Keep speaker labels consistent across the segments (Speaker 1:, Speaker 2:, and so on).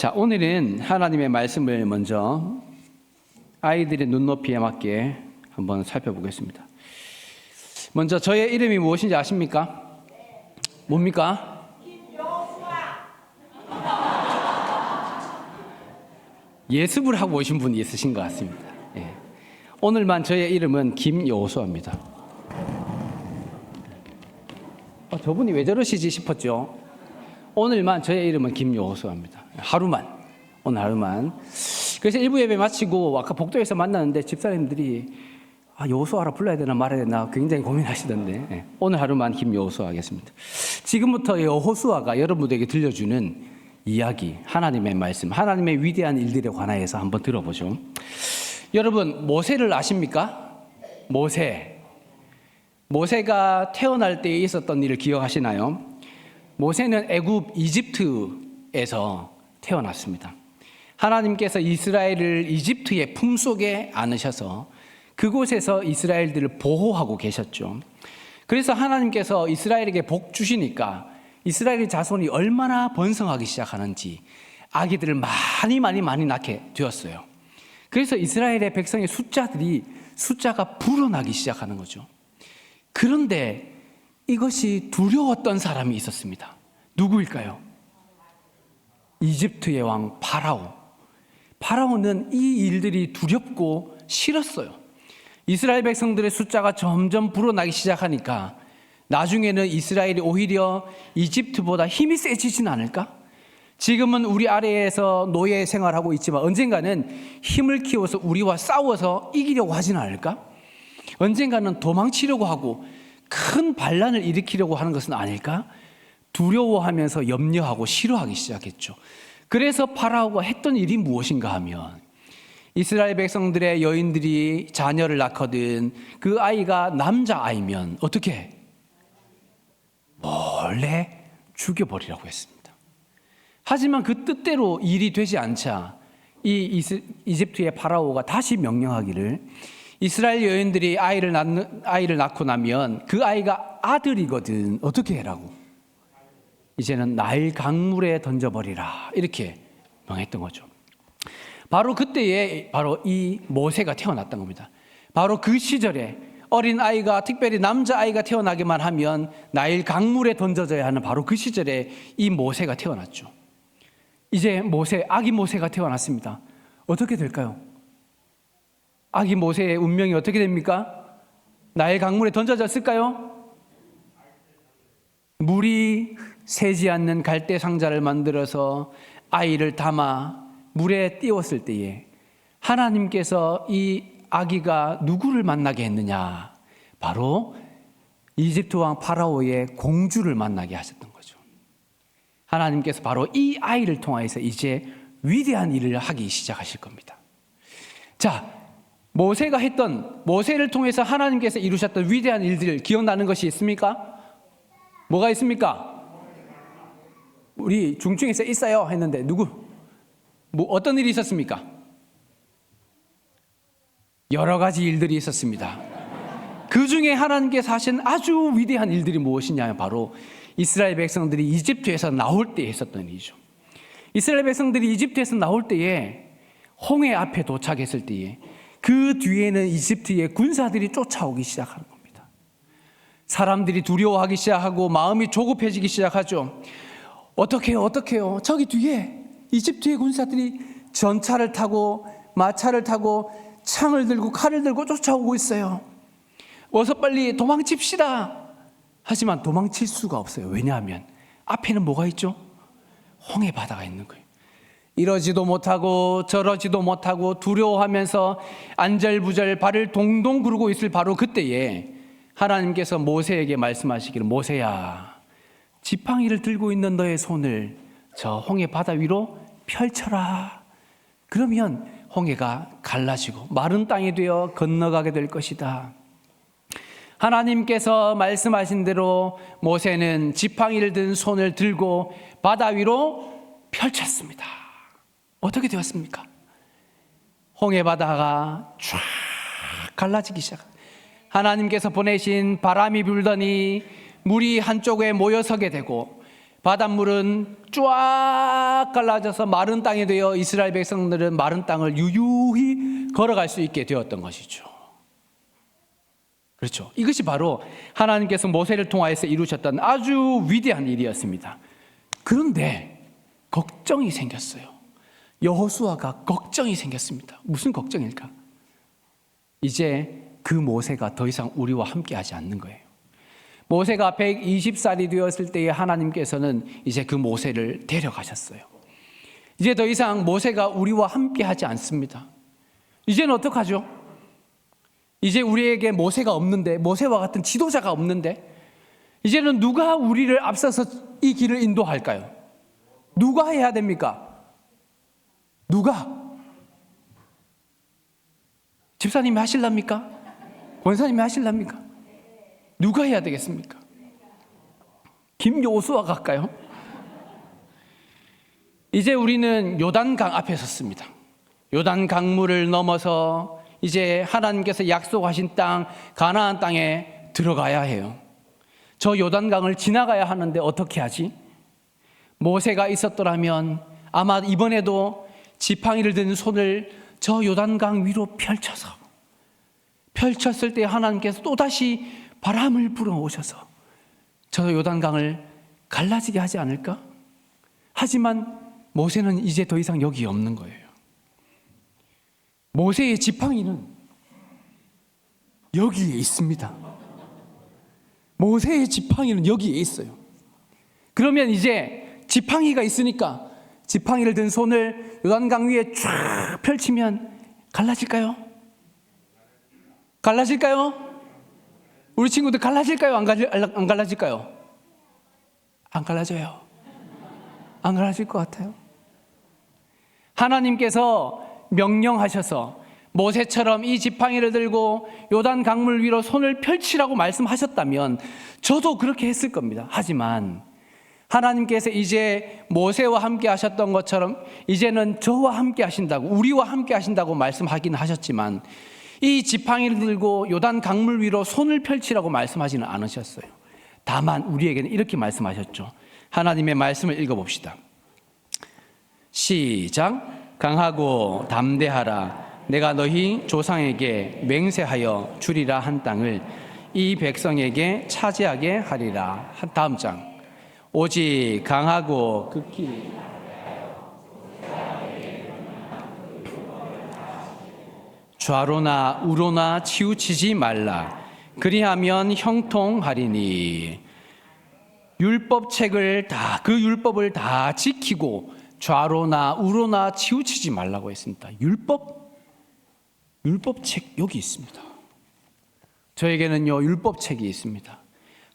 Speaker 1: 자, 오늘은 하나님의 말씀을 먼저 아이들의 눈높이에 맞게 한번 살펴보겠습니다. 먼저 저의 이름이 무엇인지 아십니까? 뭡니까? 예습을 하고 오신 분이 있으신 것 같습니다. 예. 오늘만 저의 이름은 김여호수아입니다. 저분이 왜 저러시지 싶었죠. 오늘만 저의 이름은 김여호수아입니다. 오늘 하루만. 그래서 일부 예배 마치고 아까 복도에서 만났는데 집사님들이 여호수아라 불러야 되나 말아야 되나 굉장히 고민하시던데, 예. 오늘 하루만 김여호수아 하겠습니다. 지금부터 여호수아가 여러분들에게 들려주는 이야기, 하나님의 말씀, 하나님의 위대한 일들에 관하여서 한번 들어보죠. 여러분, 모세를 아십니까? 모세가 태어날 때 있었던 일을 기억하시나요? 모세는 애굽 이집트에서 태어났습니다. 하나님께서 이스라엘을 이집트의 품속에 안으셔서 그곳에서 이스라엘들을 보호하고 계셨죠. 그래서 하나님께서 이스라엘에게 복 주시니까 이스라엘의 자손이 얼마나 번성하기 시작하는지 아기들을 많이 낳게 되었어요. 그래서 이스라엘의 백성의 숫자가 불어나기 시작하는 거죠. 그런데 이것이 두려웠던 사람이 있었습니다. 누구일까요? 이집트의 왕 파라오는 이 일들이 두렵고 싫었어요. 이스라엘 백성들의 숫자가 점점 불어나기 시작하니까 나중에는 이스라엘이 오히려 이집트보다 힘이 세지진 않을까? 지금은 우리 아래에서 노예 생활하고 있지만 언젠가는 힘을 키워서 우리와 싸워서 이기려고 하진 않을까? 언젠가는 도망치려고 하고 큰 반란을 일으키려고 하는 것은 아닐까? 두려워하면서 염려하고 싫어하기 시작했죠. 그래서 파라오가 했던 일이 무엇인가 하면 이스라엘 백성들의 여인들이 자녀를 낳거든 그 아이가 남자아이면 어떻게 해? 몰래 죽여버리라고 했습니다. 하지만 그 뜻대로 일이 되지 않자 이집트의 파라오가 다시 명령하기를 이스라엘 여인들이 아이를 낳고 나면 그 아이가 아들이거든 어떻게 해라고? 이제는 나일 강물에 던져버리라 이렇게 명했던 거죠. 바로 그때에 이 모세가 태어났던 겁니다. 바로 그 시절에 어린 아이가, 특별히 남자아이가 태어나기만 하면 나일 강물에 던져져야 하는 바로 그 시절에 이 모세가 태어났죠. 이제 아기 모세가 태어났습니다. 어떻게 될까요? 아기 모세의 운명이 어떻게 됩니까? 나일 강물에 던져졌을까요? 물이 새지 않는 갈대 상자를 만들어서 아이를 담아 물에 띄웠을 때에 하나님께서 이 아기가 누구를 만나게 했느냐? 바로 이집트 왕 파라오의 공주를 만나게 하셨던 거죠. 하나님께서 바로 이 아이를 통하여서 이제 위대한 일을 하기 시작하실 겁니다. 자, 모세를 통해서 하나님께서 이루셨던 위대한 일들 기억나는 것이 있습니까? 뭐가 있습니까? 우리 중증에서 있어요 했는데 어떤 일이 있었습니까? 여러 가지 일들이 있었습니다. 그 중에 하나님께서 하신 아주 위대한 일들이 무엇이냐? 바로 이스라엘 백성들이 이집트에서 나올 때 있었던 일이죠. 이스라엘 백성들이 이집트에서 나올 때에 홍해 앞에 도착했을 때에 그 뒤에는 이집트의 군사들이 쫓아오기 시작하는 겁니다. 사람들이 두려워하기 시작하고 마음이 조급해지기 시작하죠. 어떡해요? 저기 뒤에 이집트의 군사들이 전차를 타고 마차를 타고 창을 들고 칼을 들고 쫓아오고 있어요. 어서 빨리 도망칩시다. 하지만 도망칠 수가 없어요. 왜냐하면 앞에는 뭐가 있죠? 홍해 바다가 있는 거예요. 이러지도 못하고 저러지도 못하고 두려워하면서 안절부절 발을 동동 구르고 있을 바로 그때에 하나님께서 모세에게 말씀하시기를 모세야, 지팡이를 들고 있는 너의 손을 저 홍해 바다 위로 펼쳐라. 그러면 홍해가 갈라지고 마른 땅이 되어 건너가게 될 것이다. 하나님께서 말씀하신 대로 모세는 지팡이를 든 손을 들고 바다 위로 펼쳤습니다. 어떻게 되었습니까? 홍해 바다가 쫙 갈라지기 시작합니다. 하나님께서 보내신 바람이 불더니 물이 한쪽에 모여서게 되고 바닷물은 쫙 갈라져서 마른 땅이 되어 이스라엘 백성들은 마른 땅을 유유히 걸어갈 수 있게 되었던 것이죠. 그렇죠. 이것이 바로 하나님께서 모세를 통하여서 이루셨던 아주 위대한 일이었습니다. 그런데 걱정이 생겼어요. 여호수아가 걱정이 생겼습니다. 무슨 걱정일까? 이제 그 모세가 더 이상 우리와 함께 하지 않는 거예요. 모세가 120살이 되었을 때에 하나님께서는 이제 그 모세를 데려가셨어요. 이제 더 이상 모세가 우리와 함께 하지 않습니다. 이제는 어떡하죠? 이제 우리에게 모세가 없는데, 모세와 같은 지도자가 없는데, 이제는 누가 우리를 앞서서 이 길을 인도할까요? 누가 해야 됩니까? 누가? 집사님이 하실랍니까? 권사님이 하실랍니까? 누가 해야 되겠습니까? 김여호수아가 할까요? 이제 우리는 요단강 앞에 섰습니다. 요단 강물을 넘어서 이제 하나님께서 약속하신 땅, 가나안 땅에 들어가야 해요. 저 요단강을 지나가야 하는데 어떻게 하지? 모세가 있었더라면 아마 이번에도 지팡이를 든 손을 저 요단강 위로 펼쳤을 때 하나님께서 또다시 바람을 불어오셔서 저 요단강을 갈라지게 하지 않을까? 하지만 모세는 이제 더 이상 여기 없는 거예요. 모세의 지팡이는 여기에 있습니다. 모세의 지팡이는 여기에 있어요. 그러면 이제 지팡이가 있으니까 지팡이를 든 손을 요단강 위에 쫙 펼치면 갈라질까요? 갈라질까요? 우리 친구들 갈라질까요? 안 갈라질까요? 안 갈라져요. 안 갈라질 것 같아요. 하나님께서 명령하셔서 모세처럼 이 지팡이를 들고 요단 강물 위로 손을 펼치라고 말씀하셨다면 저도 그렇게 했을 겁니다. 하지만 하나님께서 이제 모세와 함께 하셨던 것처럼 이제는 저와 함께 하신다고, 우리와 함께 하신다고 말씀하긴 하셨지만 이 지팡이를 들고 요단 강물 위로 손을 펼치라고 말씀하지는 않으셨어요. 다만 우리에게는 이렇게 말씀하셨죠. 하나님의 말씀을 읽어봅시다. 시작. 강하고 담대하라. 내가 너희 조상에게 맹세하여 주리라 한 땅을 이 백성에게 차지하게 하리라. 다음 장. 오직 강하고 극히 좌로나 우로나 치우치지 말라. 그리하면 형통하리니. 율법책을 그 율법을 다 지키고 좌로나 우로나 치우치지 말라고 했습니다. 율법책 여기 있습니다. 저에게는요 율법책이 있습니다.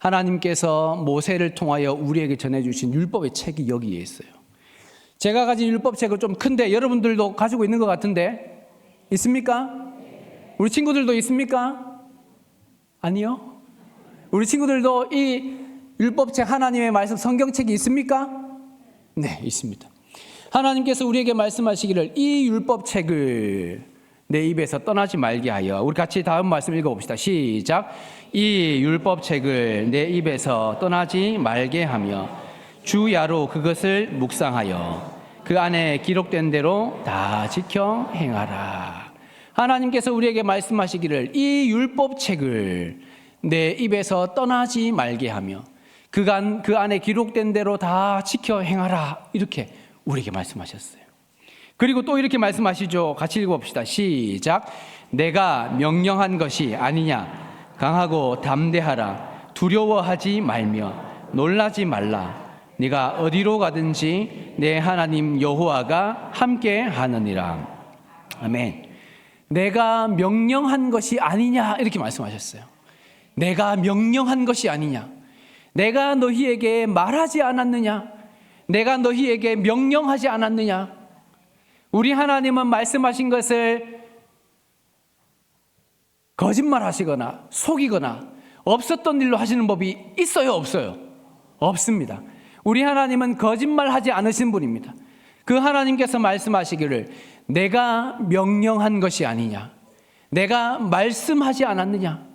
Speaker 1: 하나님께서 모세를 통하여 우리에게 전해주신 율법의 책이 여기에 있어요. 제가 가진 율법책은 좀 큰데 여러분들도 가지고 있는 것 같은데 있습니까? 우리 친구들도 있습니까? 아니요. 우리 친구들도 이 율법책 하나님의 말씀 성경책이 있습니까? 네, 있습니다. 하나님께서 우리에게 말씀하시기를 이 율법책을 내 입에서 떠나지 말게 하여, 우리 같이 다음 말씀 읽어봅시다. 시작. 이 율법책을 내 입에서 떠나지 말게 하며 주야로 그것을 묵상하여 그 안에 기록된 대로 다 지켜 행하라. 하나님께서 우리에게 말씀하시기를 이 율법책을 내 입에서 떠나지 말게 하며 그 안에 기록된 대로 다 지켜 행하라. 이렇게 우리에게 말씀하셨어요. 그리고 또 이렇게 말씀하시죠. 같이 읽어봅시다. 시작. 내가 명령한 것이 아니냐. 강하고 담대하라. 두려워하지 말며 놀라지 말라. 네가 어디로 가든지 내 하나님 여호와가 함께 하느니라. 아멘. 내가 명령한 것이 아니냐 이렇게 말씀하셨어요. 내가 명령한 것이 아니냐. 내가 너희에게 말하지 않았느냐. 내가 너희에게 명령하지 않았느냐. 우리 하나님은 말씀하신 것을 거짓말하시거나 속이거나 없었던 일로 하시는 법이 있어요, 없어요? 없습니다. 우리 하나님은 거짓말하지 않으신 분입니다. 그 하나님께서 말씀하시기를 내가 명령한 것이 아니냐, 내가 말씀하지 않았느냐,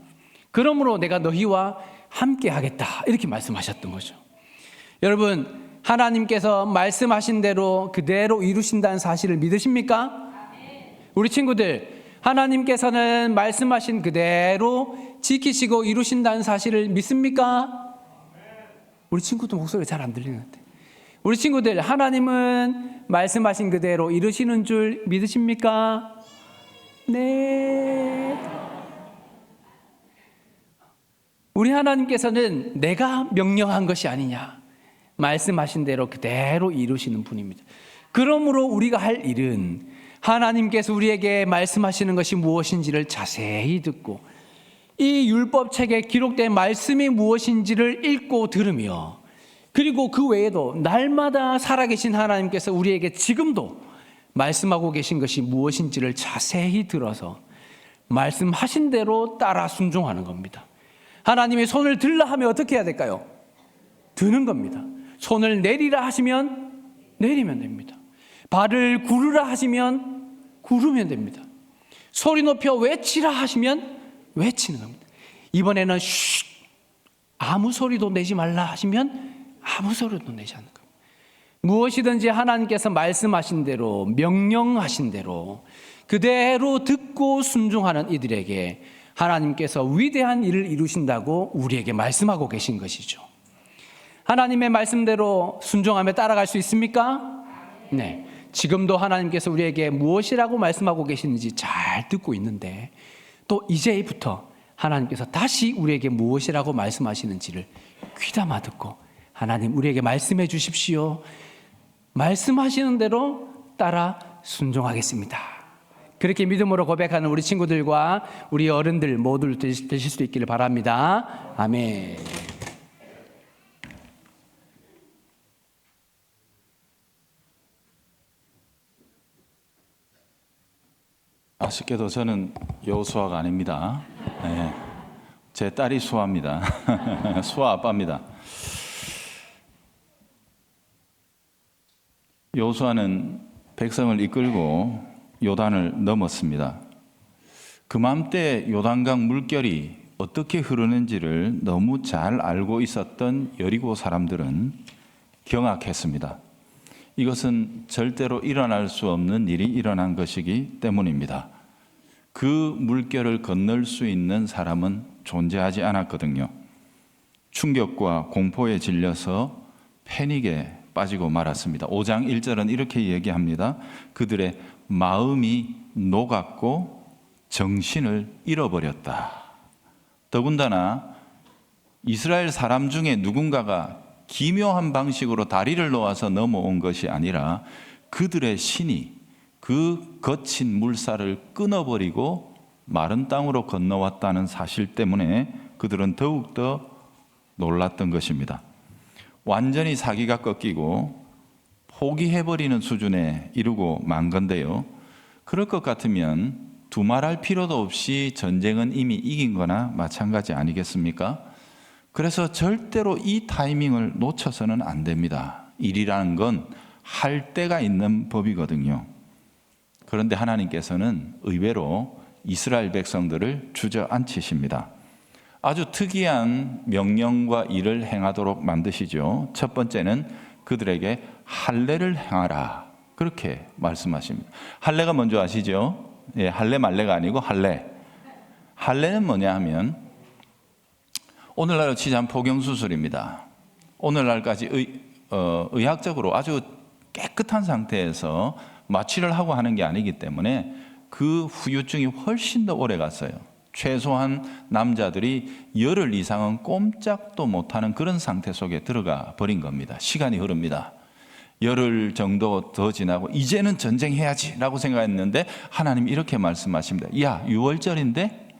Speaker 1: 그러므로 내가 너희와 함께 하겠다 이렇게 말씀하셨던 거죠. 여러분, 하나님께서 말씀하신 대로 그대로 이루신다는 사실을 믿으십니까? 우리 친구들, 하나님께서는 말씀하신 그대로 지키시고 이루신다는 사실을 믿습니까? 우리 친구들 목소리가 잘 안 들리는데. 우리 친구들, 하나님은 말씀하신 그대로 이루시는 줄 믿으십니까? 네. 우리 하나님께서는 내가 명령한 것이 아니냐, 말씀하신 대로 그대로 이루시는 분입니다. 그러므로 우리가 할 일은 하나님께서 우리에게 말씀하시는 것이 무엇인지를 자세히 듣고 이 율법책에 기록된 말씀이 무엇인지를 읽고 들으며, 그리고 그 외에도 날마다 살아계신 하나님께서 우리에게 지금도 말씀하고 계신 것이 무엇인지를 자세히 들어서 말씀하신 대로 따라 순종하는 겁니다. 하나님이 손을 들라 하면 어떻게 해야 될까요? 드는 겁니다. 손을 내리라 하시면 내리면 됩니다. 발을 구르라 하시면 구르면 됩니다. 소리 높여 외치라 하시면 외치는 겁니다. 이번에는 쉿, 아무 소리도 내지 말라 하시면 아무 소리도 내지 않는 겁니다. 무엇이든지 하나님께서 말씀하신 대로, 명령하신 대로 그대로 듣고 순종하는 이들에게 하나님께서 위대한 일을 이루신다고 우리에게 말씀하고 계신 것이죠. 하나님의 말씀대로 순종하며 따라갈 수 있습니까? 네. 지금도 하나님께서 우리에게 무엇이라고 말씀하고 계시는지 잘 듣고 있는데, 또 이제부터 하나님께서 다시 우리에게 무엇이라고 말씀하시는지를 귀담아 듣고, 하나님 우리에게 말씀해 주십시오, 말씀하시는 대로 따라 순종하겠습니다, 그렇게 믿음으로 고백하는 우리 친구들과 우리 어른들 모두 되실 수 있기를 바랍니다. 아멘.
Speaker 2: 아쉽게도 저는 여호수아가 아닙니다. 네. 제 딸이 수아입니다. 수아 아빠입니다. 여호수아는 백성을 이끌고 요단을 넘었습니다. 그맘때 요단강 물결이 어떻게 흐르는지를 너무 잘 알고 있었던 여리고 사람들은 경악했습니다. 이것은 절대로 일어날 수 없는 일이 일어난 것이기 때문입니다. 그 물결을 건널 수 있는 사람은 존재하지 않았거든요. 충격과 공포에 질려서 패닉에 빠지고 말았습니다. 5장 1절은 이렇게 얘기합니다. 그들의 마음이 녹았고 정신을 잃어버렸다. 더군다나 이스라엘 사람 중에 누군가가 기묘한 방식으로 다리를 놓아서 넘어온 것이 아니라 그들의 신이 그 거친 물살을 끊어버리고 마른 땅으로 건너왔다는 사실 때문에 그들은 더욱더 놀랐던 것입니다. 완전히 사기가 꺾이고 포기해버리는 수준에 이르고 만 건데요. 그럴 것 같으면 두말할 필요도 없이 전쟁은 이미 이긴 거나 마찬가지 아니겠습니까? 그래서 절대로 이 타이밍을 놓쳐서는 안 됩니다. 일이라는 건 할 때가 있는 법이거든요. 그런데 하나님께서는 의외로 이스라엘 백성들을 주저앉히십니다. 아주 특이한 명령과 일을 행하도록 만드시죠. 첫 번째는 그들에게 할례를 행하라, 그렇게 말씀하십니다. 할례가 뭔지 아시죠? 예, 할례 말례가 아니고 할례. 할례는 뭐냐 하면 오늘날로 치자면 포경수술입니다. 오늘날까지 의학적으로 아주 깨끗한 상태에서 마취를 하고 하는 게 아니기 때문에 그 후유증이 훨씬 더 오래 갔어요. 최소한 남자들이 열흘 이상은 꼼짝도 못하는 그런 상태 속에 들어가 버린 겁니다. 시간이 흐릅니다. 열흘 정도 더 지나고 이제는 전쟁해야지 라고 생각했는데 하나님이 이렇게 말씀하십니다. 야, 6월절인데?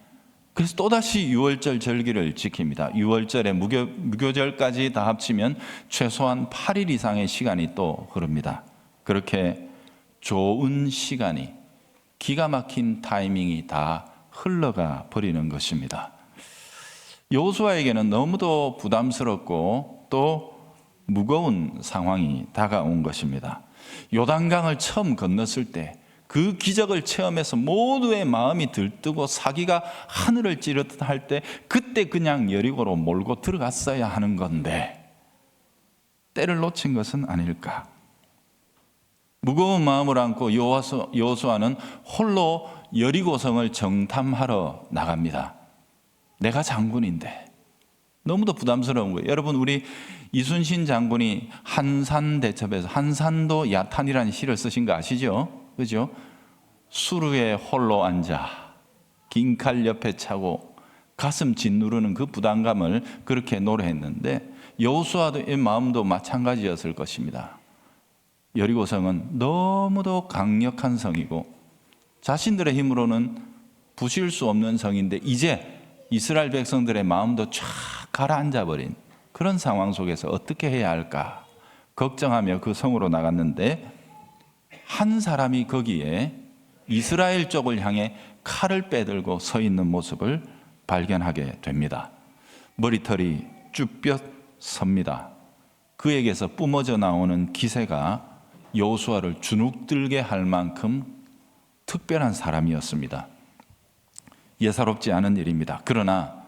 Speaker 2: 그래서 또다시 6월절 절기를 지킵니다. 6월절에 무교절까지 다 합치면 최소한 8일 이상의 시간이 또 흐릅니다. 그렇게 좋은 시간이, 기가 막힌 타이밍이 다 흘러가 버리는 것입니다. 여호수아에게는 너무도 부담스럽고 또 무거운 상황이 다가온 것입니다. 요단강을 처음 건넜을 때 그 기적을 체험해서 모두의 마음이 들뜨고 사기가 하늘을 찌르듯 할 때 그때 그냥 여리고로 몰고 들어갔어야 하는 건데 때를 놓친 것은 아닐까. 무거운 마음을 안고 여호수아는 홀로 여리고성을 정탐하러 나갑니다. 내가 장군인데 너무도 부담스러운 거예요. 여러분, 우리 이순신 장군이 한산대첩에서 한산도 야탄이라는 시를 쓰신 거 아시죠? 그죠? 수루에 홀로 앉아 긴 칼 옆에 차고 가슴 짓누르는 그 부담감을 그렇게 노래했는데 여호수아의 마음도 마찬가지였을 것입니다. 여리고성은 너무도 강력한 성이고 자신들의 힘으로는 부실 수 없는 성인데 이제 이스라엘 백성들의 마음도 쫙 가라앉아 버린 그런 상황 속에서 어떻게 해야 할까 걱정하며 그 성으로 나갔는데 한 사람이 거기에 이스라엘 쪽을 향해 칼을 빼들고 서 있는 모습을 발견하게 됩니다. 머리털이 쭈뼛 섭니다. 그에게서 뿜어져 나오는 기세가 여호수아를 주눅들게 할 만큼 특별한 사람이었습니다. 예사롭지 않은 일입니다. 그러나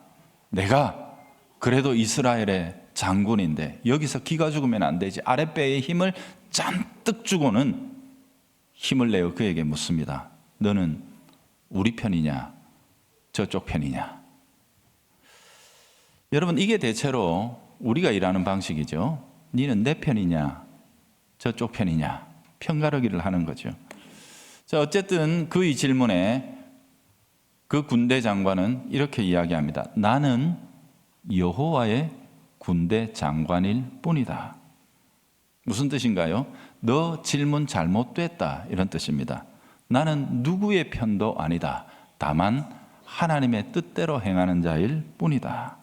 Speaker 2: 내가 그래도 이스라엘의 장군인데 여기서 기가 죽으면 안 되지. 아랫배에 힘을 잔뜩 주고는 힘을 내어 그에게 묻습니다. 너는 우리 편이냐 저쪽 편이냐. 여러분, 이게 대체로 우리가 일하는 방식이죠. 너는 내 편이냐 저쪽 편이냐 편가르기를 하는 거죠. 자, 어쨌든 그 질문에 그 군대 장관은 이렇게 이야기합니다. 나는 여호와의 군대 장관일 뿐이다. 무슨 뜻인가요? 너 질문 잘못됐다 이런 뜻입니다. 나는 누구의 편도 아니다. 다만 하나님의 뜻대로 행하는 자일 뿐이다.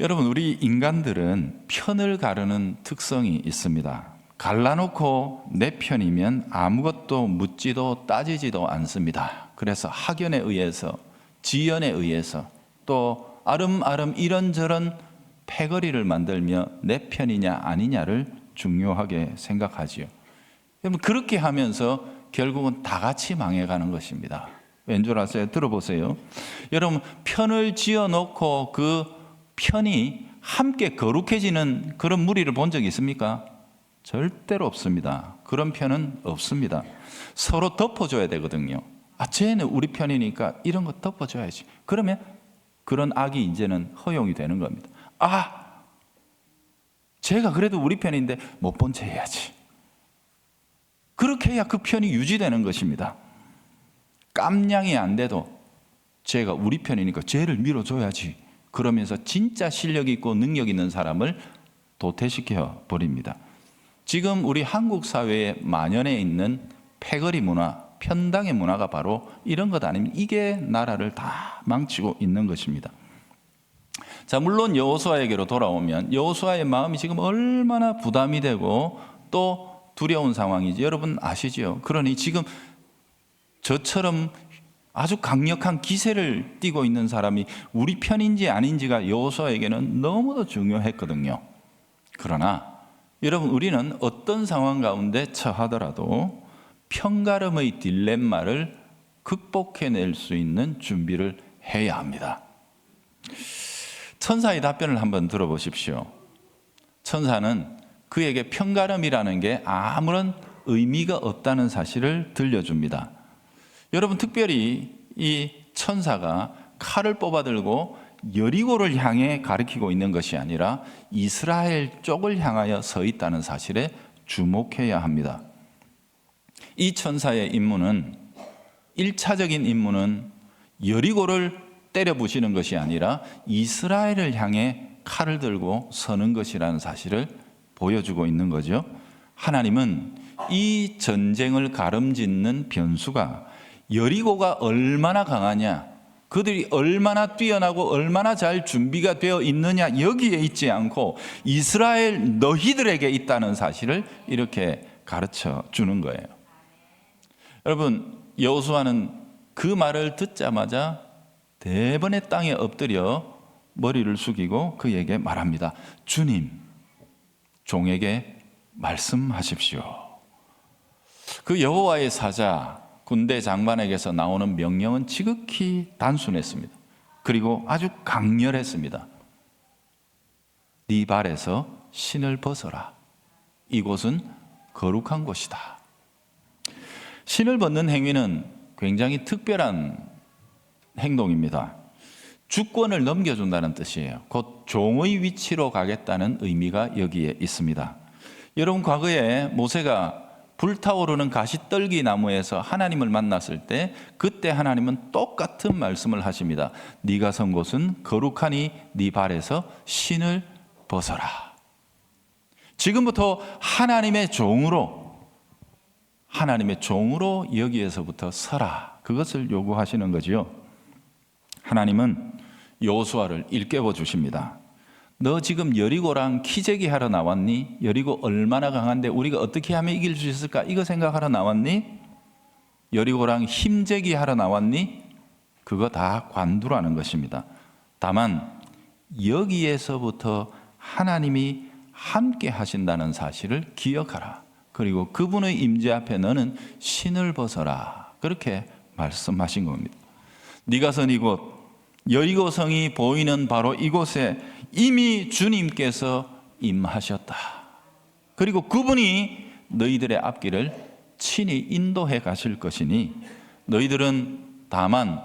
Speaker 2: 여러분, 우리 인간들은 편을 가르는 특성이 있습니다. 갈라놓고 내 편이면 아무것도 묻지도 따지지도 않습니다. 그래서 학연에 의해서, 지연에 의해서 또 아름아름 이런저런 패거리를 만들며 내 편이냐 아니냐를 중요하게 생각하지요. 여러분, 그렇게 하면서 결국은 다 같이 망해가는 것입니다. 왠 줄 아세요? 들어보세요. 여러분, 편을 지어놓고 그 편이 함께 거룩해지는 그런 무리를 본 적이 있습니까? 절대로 없습니다. 그런 편은 없습니다. 서로 덮어줘야 되거든요. 아, 쟤는 우리 편이니까 이런 거 덮어줘야지. 그러면 그런 악이 이제는 허용이 되는 겁니다. 아, 쟤가 그래도 우리 편인데 못 본 채 해야지. 그렇게 해야 그 편이 유지되는 것입니다. 깜냥이 안 돼도 쟤가 우리 편이니까 쟤를 밀어줘야지. 그러면서 진짜 실력 있고 능력 있는 사람을 도태시켜 버립니다. 지금 우리 한국 사회에 만연해 있는 패거리 문화, 편당의 문화가 바로 이런 것 아닙니까? 이게 나라를 다 망치고 있는 것입니다. 자, 물론 여호수아에게로 돌아오면 여호수아의 마음이 지금 얼마나 부담이 되고 또 두려운 상황이지 여러분 아시죠? 그러니 지금 저처럼 아주 강력한 기세를 띠고 있는 사람이 우리 편인지 아닌지가 여호수아에게는 너무도 중요했거든요. 그러나 여러분, 우리는 어떤 상황 가운데 처하더라도 편가름의 딜레마를 극복해낼 수 있는 준비를 해야 합니다. 천사의 답변을 한번 들어보십시오. 천사는 그에게 편가름이라는 게 아무런 의미가 없다는 사실을 들려줍니다. 여러분, 특별히 이 천사가 칼을 뽑아들고 여리고를 향해 가리키고 있는 것이 아니라 이스라엘 쪽을 향하여 서 있다는 사실에 주목해야 합니다. 이 천사의 임무는 1차적인 임무는 여리고를 때려 부시는 것이 아니라 이스라엘을 향해 칼을 들고 서는 것이라는 사실을 보여주고 있는 거죠. 하나님은 이 전쟁을 가름짓는 변수가 여리고가 얼마나 강하냐, 그들이 얼마나 뛰어나고 얼마나 잘 준비가 되어 있느냐, 여기에 있지 않고 이스라엘 너희들에게 있다는 사실을 이렇게 가르쳐 주는 거예요. 여러분, 여호수아는 그 말을 듣자마자 대번에 땅에 엎드려 머리를 숙이고 그에게 말합니다. 주님, 종에게 말씀하십시오. 그 여호와의 사자 군대 장관에게서 나오는 명령은 지극히 단순했습니다. 그리고 아주 강렬했습니다. 네 발에서 신을 벗어라. 이곳은 거룩한 곳이다. 신을 벗는 행위는 굉장히 특별한 행동입니다. 주권을 넘겨준다는 뜻이에요. 곧 종의 위치로 가겠다는 의미가 여기에 있습니다. 여러분, 과거에 모세가 불타오르는 가시떨기 나무에서 하나님을 만났을 때 그때 하나님은 똑같은 말씀을 하십니다. 네가 선 곳은 거룩하니 네 발에서 신을 벗어라. 지금부터 하나님의 종으로 여기에서부터 서라. 그것을 요구하시는 거지요. 하나님은 여호수아를 일깨워 주십니다. 너 지금 여리고랑 키재기 하러 나왔니? 여리고 얼마나 강한데 우리가 어떻게 하면 이길 수 있을까? 이거 생각하러 나왔니? 여리고랑 힘재기 하러 나왔니? 그거 다 관두라는 것입니다. 다만 여기에서부터 하나님이 함께 하신다는 사실을 기억하라. 그리고 그분의 임재 앞에 너는 신을 벗어라. 그렇게 말씀하신 겁니다. 네가 선 이곳 여리고 성이 보이는 바로 이곳에 이미 주님께서 임하셨다. 그리고 그분이 너희들의 앞길을 친히 인도해 가실 것이니 너희들은 다만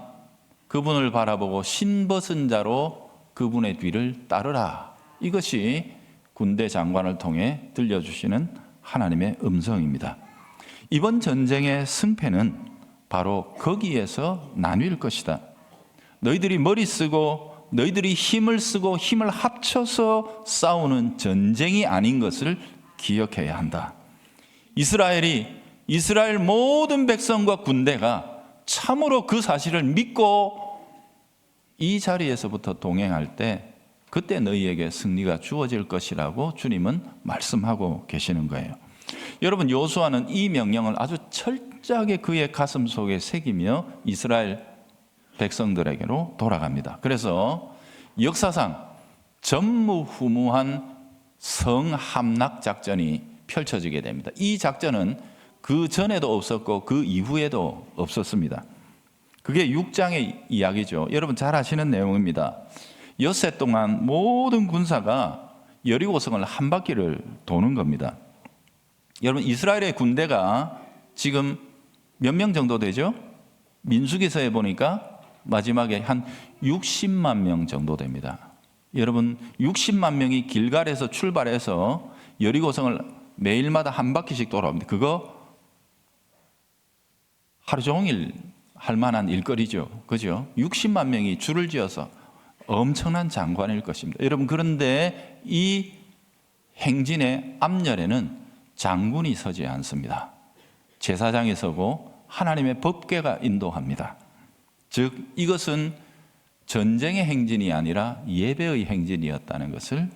Speaker 2: 그분을 바라보고 신벗은 자로 그분의 뒤를 따르라. 이것이 군대 장관을 통해 들려주시는 하나님의 음성입니다. 이번 전쟁의 승패는 바로 거기에서 나뉠 것이다. 너희들이 머리 쓰고 너희들이 힘을 쓰고 힘을 합쳐서 싸우는 전쟁이 아닌 것을 기억해야 한다. 이스라엘 모든 백성과 군대가 참으로 그 사실을 믿고 이 자리에서부터 동행할 때 그때 너희에게 승리가 주어질 것이라고 주님은 말씀하고 계시는 거예요. 여러분, 여호수아는 이 명령을 아주 철저하게 그의 가슴 속에 새기며 이스라엘 백성들에게로 돌아갑니다. 그래서 역사상 전무후무한 성함락 작전이 펼쳐지게 됩니다. 이 작전은 그 전에도 없었고 그 이후에도 없었습니다. 그게 6장의 이야기죠. 여러분 잘 아시는 내용입니다. 엿새 동안 모든 군사가 여리고성을 한 바퀴를 도는 겁니다. 여러분, 이스라엘의 군대가 지금 몇 명 정도 되죠? 민수기서에 보니까 마지막에 한 60만 명 정도 됩니다. 여러분, 60만 명이 길갈에서 출발해서 여리고성을 매일마다 한 바퀴씩 돌아옵니다. 그거 하루 종일 할 만한 일거리죠. 그죠? 60만 명이 줄을 지어서 엄청난 장관일 것입니다. 여러분, 그런데 이 행진의 앞열에는 장군이 서지 않습니다. 제사장이 서고 하나님의 법궤가 인도합니다. 즉 이것은 전쟁의 행진이 아니라 예배의 행진이었다는 것을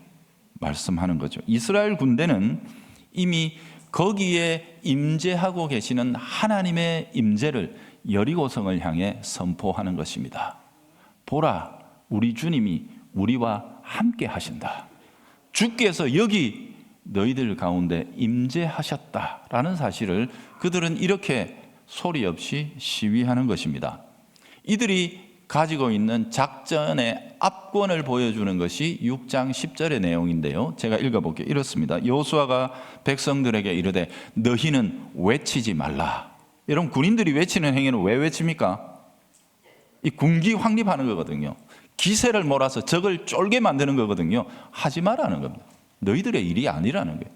Speaker 2: 말씀하는 거죠. 이스라엘 군대는 이미 거기에 임재하고 계시는 하나님의 임재를 여리고성을 향해 선포하는 것입니다. 보라, 우리 주님이 우리와 함께 하신다. 주께서 여기 너희들 가운데 임재하셨다라는 사실을 그들은 이렇게 소리 없이 시위하는 것입니다. 이들이 가지고 있는 작전의 압권을 보여주는 것이 6장 10절의 내용인데요. 제가 읽어볼게요. 이렇습니다. 여호수아가 백성들에게 이르되 너희는 외치지 말라. 여러분, 군인들이 외치는 행위는 왜 외칩니까? 이 군기 확립하는 거거든요. 기세를 몰아서 적을 쫄게 만드는 거거든요. 하지 말라는 겁니다. 너희들의 일이 아니라는 거예요.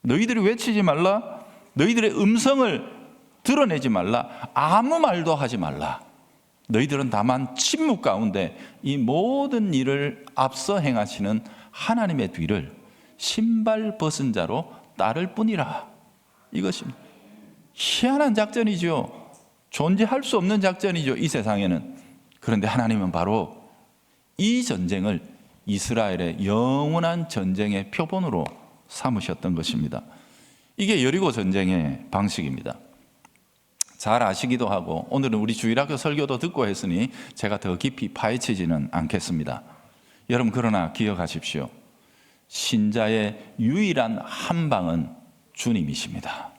Speaker 2: 너희들이 외치지 말라. 너희들의 음성을 드러내지 말라. 아무 말도 하지 말라. 너희들은 다만 침묵 가운데 이 모든 일을 앞서 행하시는 하나님의 뒤를 신발 벗은 자로 따를 뿐이라. 이것입니다. 희한한 작전이죠. 존재할 수 없는 작전이죠. 이 세상에는. 그런데 하나님은 바로 이 전쟁을 이스라엘의 영원한 전쟁의 표본으로 삼으셨던 것입니다. 이게 여리고 전쟁의 방식입니다. 잘 아시기도 하고 오늘은 우리 주일학교 설교도 듣고 했으니 제가 더 깊이 파헤치지는 않겠습니다. 여러분, 그러나 기억하십시오. 신자의 유일한 한방은 주님이십니다.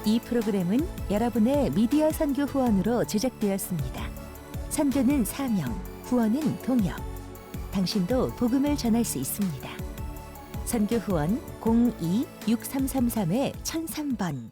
Speaker 3: 이 프로그램은 여러분의 미디어 선교 후원으로 제작되었습니다. 선교는 사명, 후원은 동역. 당신도 복음을 전할 수 있습니다. 선교 후원 02-6333-1003번